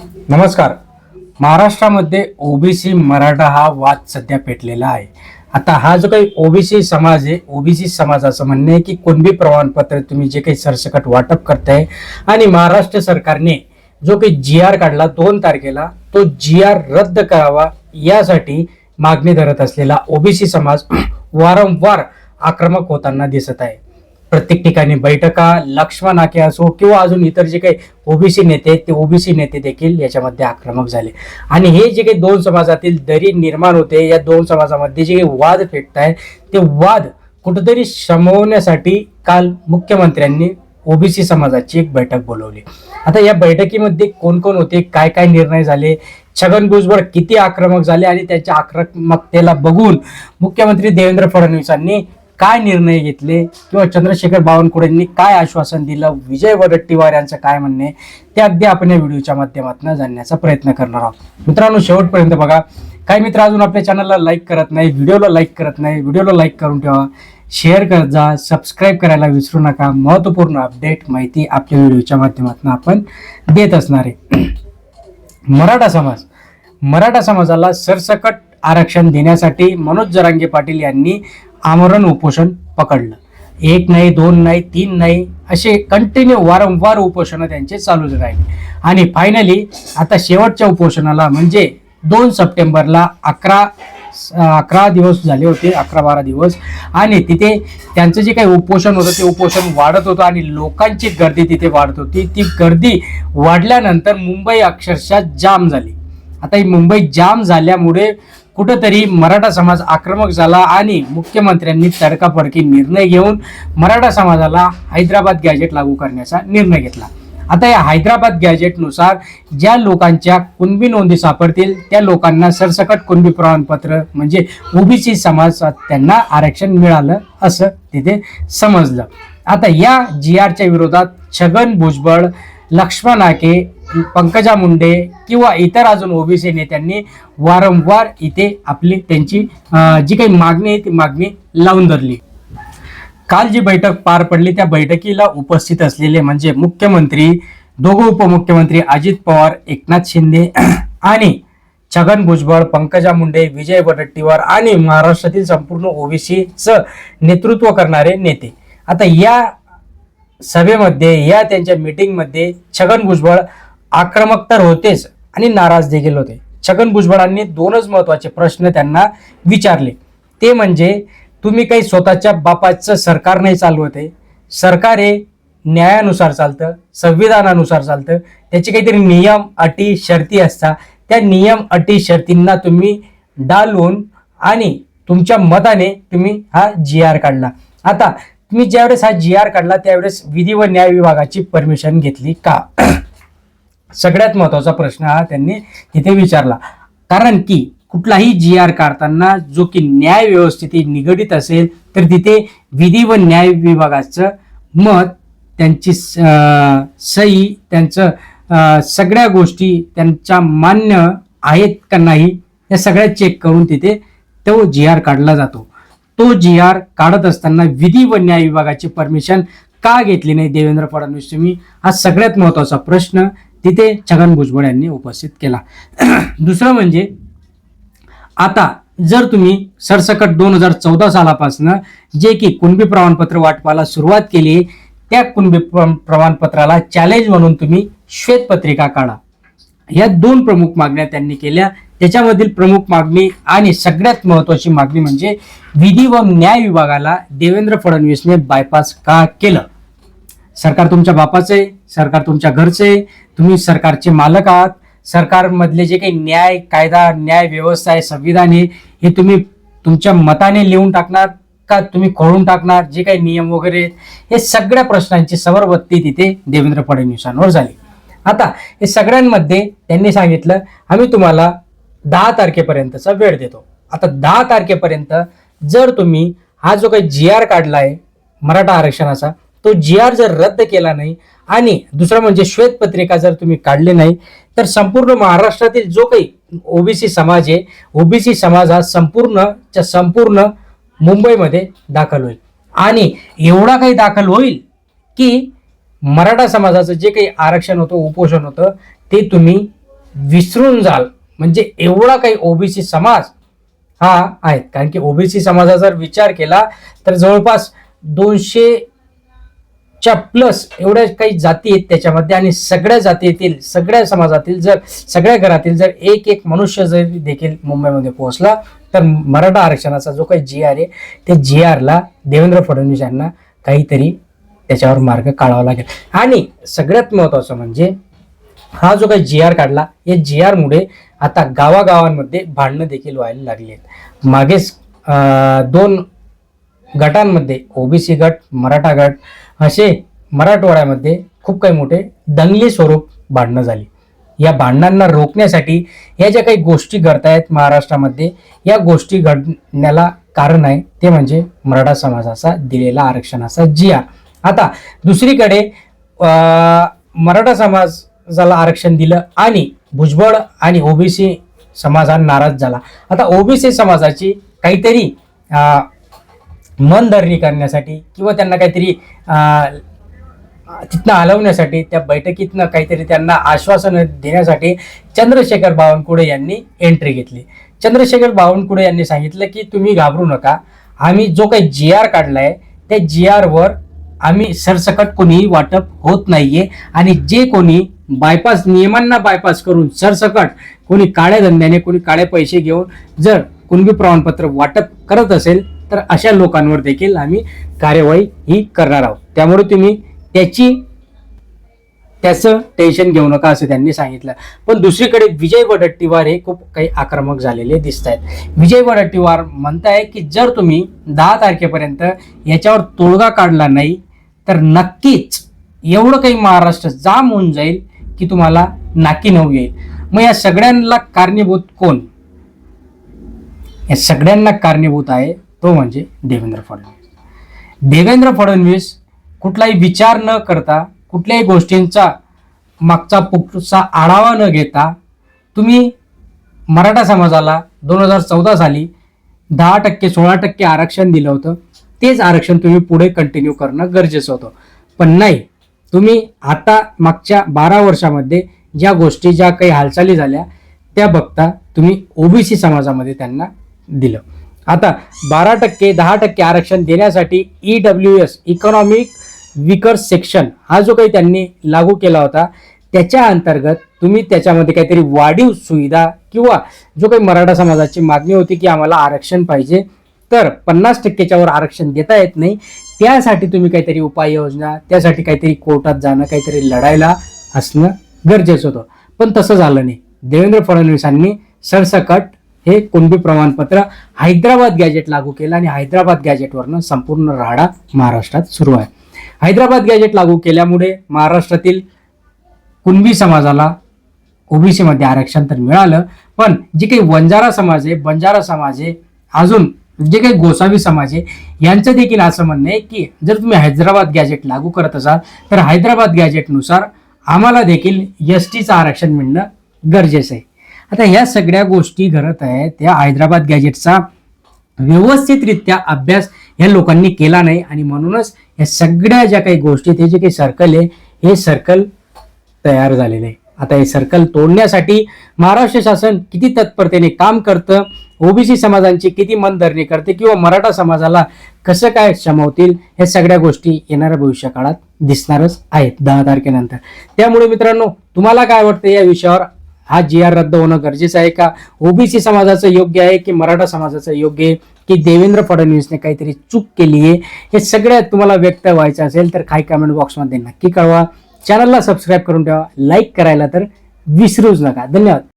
नमस्कार. महाराष्ट्रामध्ये ओबीसी मराठा हा वाद सध्या पेटलेला आहे. आता हा जो काही ओबीसी समाज आहे, ओबीसी समाजाचं म्हणणं आहे की कुणबी प्रमाणपत्र तुम्ही जे काही सरसकट वाटप करताय आणि महाराष्ट्र सरकारने जो काही GR काढला 2 तारखेला, तो GR रद्द करावा यासाठी मागणी धरत असलेला ओबीसी समाज वारंवार आक्रमक होताना दिसत आहे. प्रत्येक ठिकाणी बैठका, लक्ष्मण नाके असो किंवा अजून इतर जे काही ओबीसी नेते आहेत, ते ओबीसी नेते देखील याच्यामध्ये आक्रमक झाले. आणि हे जे काही 2 समाजातील दरी निर्माण होते, या 2 समाजामध्ये जे काही वाद पेटत आहे, ते वाद कुठेतरी शमवण्यासाठी काल मुख्यमंत्र्यांनी ओबीसी समाजाची एक बैठक बोलवली. आता या बैठकीमध्ये कोण कोण होते, काय काय निर्णय झाले, छगन भुजबळ किती आक्रमक झाले आणि त्याच्या आक्रमकतेला बघून मुख्यमंत्री देवेंद्र फडणवीसांनी काय निर्णय घेतले किंवा चंद्रशेखर बावनकुळेंनी काय आश्वासन दिलं, विजय वडेट्टीवार यांचं काय म्हणणे, ते अगदी आपण या व्हिडिओच्या माध्यमातून जाणण्याचा प्रयत्न करणार आहोत. मित्रांनो, शेवटपर्यंत बघा. काही मित्र अजून आपल्या चॅनलला लाईक करत नाही, व्हिडिओला लाईक करत नाही, व्हिडिओला लाईक करून ठेवा, शेअर करत जा, सबस्क्राईब करायला विसरू नका. महत्त्वपूर्ण अपडेट माहिती आपल्या व्हिडिओच्या माध्यमातून आपण देत असणार आहे. मराठा समाजाला सरसकट आरक्षण देण्यासाठी मनोज जरांगे पाटील यांनी आमरण उपोषण पकडलं. 1 नाही, 2 नाही, 3 नाही, असे कंटिन्यू वारंवार उपोषण त्यांचे चालूच राहिले. आणि फायनली आता शेवटच्या उपोषणाला म्हणजे 2 सप्टेंबरला 11 दिवस झाले होते, 11-12 दिवस. आणि तिथे त्यांचं जे काही उपोषण होतं ते उपोषण वाढत होतं आणि लोकांची गर्दी तिथे वाढत होती. ती गर्दी वाढल्यानंतर मुंबई अक्षरशः जाम झाली. आता ही मुंबई जाम झाल्यामुळे कुठंतरी मराठा समाज आक्रमक झाला आणि मुख्यमंत्र्यांनी तडकाफडकी निर्णय घेऊन मराठा समाजाला हैदराबाद गॅजेट लागू करण्याचा निर्णय घेतला. आता या हैदराबाद गॅजेटनुसार ज्या लोकांच्या कुणबी नोंदी सापडतील त्या लोकांना सरसकट कुणबी प्रमाणपत्र म्हणजे ओबीसी समाज त्यांना आरक्षण मिळालं असं तिथे समजलं. आता या GRच्या विरोधात छगन भुजबळ, लक्ष्मण नाके, पंकजा मुंडे किंवा इतर अजून ओबीसी नेत्यांनी वारंवार इथे आपली त्यांची जी काही मागणी आहे ती मागणी लावून धरली. काल जी बैठक पार पडली त्या बैठकीला उपस्थित असलेले म्हणजे मुख्यमंत्री, दोघं उपमुख्यमंत्री अजित पवार, एकनाथ शिंदे आणि छगन भुजबळ, पंकजा मुंडे, विजय वडेट्टीवार आणि महाराष्ट्रातील संपूर्ण ओबीसीचं नेतृत्व करणारे नेते. आता या सभेमध्ये, या त्यांच्या मीटिंगमध्ये छगन भुजबळ आक्रमक तर होतेच आणि नाराज देखील होते. छगन भुजबळांनी 2च महत्वाचे प्रश्न त्यांना विचारले. ते म्हणजे तुम्ही काही स्वतःच्या बापाचं सरकार नाही चालवते, सरकार हे न्यायानुसार चालतं, संविधानानुसार चालतं, त्याचे काहीतरी नियम, अटी, शर्ती असतात. त्या नियम, अटी, शर्तींना तुम्ही डालून आणि तुमच्या मताने तुम्ही हा GR काढला. आता तुम्ही ज्यावेळेस हा GR काढला त्यावेळेस विधी व न्याय विभागाची परमिशन घेतली का? सगळ्यात महत्वाचा प्रश्न हा त्यांनी तिथे विचारला. कारण की कुठलाही GR काढताना जो की न्याय व्यवस्थेशी निगडित असेल तर तिथे विधी व न्याय विभागाचं मत, त्यांची सही, त्यांचं सगळ्या गोष्टी त्यांच्या मान्य आहेत का नाही या सगळ्या चेक करून तिथे तो GR काढला जातो. तो GR काढत असताना विधी व न्याय विभागाची परमिशन का घेतली नाही देवेंद्र फडणवीस तुम्ही, हा सगळ्यात महत्वाचा प्रश्न तिथे छगन भुजबळ यांनी उपस्थित केला. दुसरं म्हणजे आता जर तुम्ही सरसकट 2014 सालापासून जे की कुणबी प्रमाणपत्र वाटपाला सुरुवात केली, त्या कुणबी प्रमाणपत्राला चॅलेंज म्हणून तुम्ही श्वेतपत्रिका काढा. या 2 प्रमुख मागण्या त्यांनी केल्या. त्याच्यामधील प्रमुख मागणी आणि सगळ्यात महत्वाची मागणी म्हणजे विधी व न्याय विभागाला देवेंद्र फडणवीसने बायपास का केलं? सरकार तुमच्या बापाचं आहे, सरकार तुमच्या घरचं आहे, तुम्ही सरकारचे मालक आहात. सरकारमधले जे काही न्याय, कायदा, न्याय व्यवस्था आहे, संविधान आहे, हे तुम्ही तुमच्या मताने लिहून टाकणार का तुम्ही खोडून टाकणार? जे काही नियम वगैरे हे सगळ्या प्रश्नांची समरबत्ती तिथे देवेंद्र फडणवीसांवर झाली. आता हे सगळ्यांमध्ये त्यांनी सांगितलं आम्ही तुम्हाला 10 तारखेपर्यंतचा वेळ देतो. आता 10 तारखेपर्यंत जर तुम्ही हा जो काही GR काढला आहे मराठा आरक्षणाचा, तो GR जर रद्द केला नाही आणि दुसरं म्हणजे श्वेतपत्रिका जर तुम्ही काढली नाही तर संपूर्ण महाराष्ट्रातील जो काही ओबीसी समाज आहे, ओबीसी समाज हा संपूर्ण मुंबईमध्ये दाखल होईल. आणि एवढा काही दाखल होईल की मराठा समाजाचं जे काही आरक्षण होतं, उपोषण होतं, ते तुम्ही विसरून जाल. म्हणजे एवढा काही ओबीसी समाज हा आहेत. कारण की ओबीसी समाजाचा जर विचार केला तर जवळपास 200च्या प्लस एवढ्या काही जाती आहेत त्याच्यामध्ये, आणि सगळ्या जातीतील सगळ्या समाजातील जर सगळ्या घरातील जर एक एक मनुष्य जर देखील मुंबईमध्ये पोहोचला तर मराठा आरक्षणाचा जो काही जी आर आहे ते जी आरला देवेंद्र फडणवीस यांना काहीतरी त्याच्यावर मार्ग काढावा लागेल. आणि सगळ्यात महत्त्वाचं म्हणजे हा जो काही जी आर काढला या जी आर मुळे आता गावागावांमध्ये भांडणं देखील व्हायला लागली आहेत. मागेच 2 गटांमध्ये ओबीसी गट मराठा गट असे मराठवाड्यामध्ये खूप काही मोठे दंगली स्वरूप भांडणं झाली. या भांडणांना रोखण्यासाठी या ज्या काही गोष्टी घडतायत महाराष्ट्रामध्ये या गोष्टी घडण्याला कारण आहे ते म्हणजे मराठा समाजाचा दिलेला आरक्षणाचा जी आर. आता दुसरीकडे मराठा समाजाला आरक्षण दिलं आणि भुजबळ आणि ओबीसी समाज हा नाराज झाला. आता ओबीसी समाजाची काहीतरी मनधरणी करण्यासाठी किंवा त्यांना काहीतरी तिथनं हलवण्यासाठी त्या बैठकीतनं काहीतरी त्यांना आश्वासन देण्यासाठी चंद्रशेखर बावनकुळे यांनी एंट्री घेतली. चंद्रशेखर बावनकुळे यांनी सांगितलं की तुम्ही घाबरू नका, आम्ही जो काही जी आर काढलाय त्या जी आरवर आम्ही सरसकट कोणीही वाटप होत नाहीये, आणि जे कोणी बायपास नियमांना बायपास करून सरसकट कोणी काळ्या धंद्याने कोणी काळे पैसे घेऊन जर कुणबी प्रमाणपत्र वाटप करत असेल तर अशा लोकांवर देखील आम्ही कार्यवाही ही करणार आहोत. त्यामुळे तुम्ही त्याचं टेन्शन घेऊ नका असं त्यांनी सांगितलं. पण दुसरीकडे विजय वडेट्टीवार हे खूप काही आक्रमक झालेले दिसत आहेत. विजय वडेट्टीवार म्हणताय की जर तुम्ही 10 तारखेपर्यंत याच्यावर तोडगा काढला नाही तर नक्कीच एवढं काही महाराष्ट्र जाम होऊन जाईल की तुम्हाला नाकी नऊ येईल. मग या सगळ्यांना कारणीभूत कोण? या सगळ्यांना कारणीभूत आहे तो म्हणजे देवेंद्र फडणवीस. देवेंद्र फडणवीस कुठलाही विचार न करता कुठल्याही गोष्टींचा मागचा पुढचा आढावा न घेता तुम्ही मराठा समाजाला 2014 साली 10% 16% आरक्षण दिलं होतं. तेच आरक्षण तुम्ही पुढे कंटिन्यू करणं गरजेचं होतं. पण नाही, तुम्ही आता मागच्या 12 वर्षामध्ये ज्या गोष्टी ज्या काही हालचाली झाल्या त्या बघता तुम्ही ओबीसी समाजामध्ये त्यांना दिलं. आता 12% 10% आरक्षण देण्यासाठी EWS इकॉनॉमिक विकर सेक्शन हा जो काही त्यांनी लागू केला होता त्याच्या अंतर्गत तुम्ही त्याच्यामध्ये काहीतरी वाढीव सुविधा किंवा जो काही मराठा समाजाची मागणी होती की आम्हाला आरक्षण पाहिजे तर 50%च्या वर आरक्षण देता येत नाही, त्यासाठी तुम्ही काहीतरी उपाययोजना त्यासाठी काहीतरी कोर्टात जाणं काहीतरी लढायला असणं गरजेचं होतं. पण तसं झालं नाही. देवेंद्र फडणवीसांनी सरसकट हे कुणबी प्रमाणपत्र हैदराबाद गॅजेट लागू केलं आणि हैदराबाद गॅजेटवरनं संपूर्ण राडा महाराष्ट्रात सुरू आहे. हैदराबाद गॅजेट लागू केल्यामुळे महाराष्ट्रातील कुणबी समाजाला ओबीसी मध्ये आरक्षण तर मिळालं, पण जे काही वंजारा समाज आहे बंजारा समाज आहे अजून जे काही गोसावी समाज आहे यांचं देखील असं म्हणणं आहे की जर तुम्ही हैदराबाद गॅजेट लागू करत असाल तर हैदराबाद गॅजेटनुसार आम्हाला देखील STचं आरक्षण मिळणं गरजेचं आहे. आता ह्या सगळ्या गोष्टी घडत आहेत त्या हैदराबाद गॅजेटचा व्यवस्थितरित्या अभ्यास या लोकांनी केला नाही आणि म्हणूनच या सगळ्या ज्या काही गोष्टी ते जे काही सर्कल आहे हे सर्कल तयार झालेलं आहे. आता हे सर्कल तोडण्यासाठी महाराष्ट्र शासन किती तत्परतेने काम करतं, ओबीसी समाजांची किती मनधरणी करते किंवा मराठा समाजाला कसं काय शमवतील हे सगळ्या गोष्टी येणाऱ्या भविष्य काळात दिसणारच आहेत 10 तारखेनंतर. त्यामुळे मित्रांनो तुम्हाला काय वाटतं या विषयावर? हा जी आर रद्द होणं गरजेचं आहे का? ओबीसी समाजाचं योग्य आहे की मराठा समाजाचं योग्य आहे की देवेंद्र फडणवीसने काहीतरी चूक केली आहे? हे सगळ्यात तुम्हाला व्यक्त व्हायचं असेल तर काही कमेंट बॉक्समध्ये नक्की कळवा. चॅनलला सबस्क्राईब करून ठेवा, लाईक करायला तर विसरूच नका. धन्यवाद.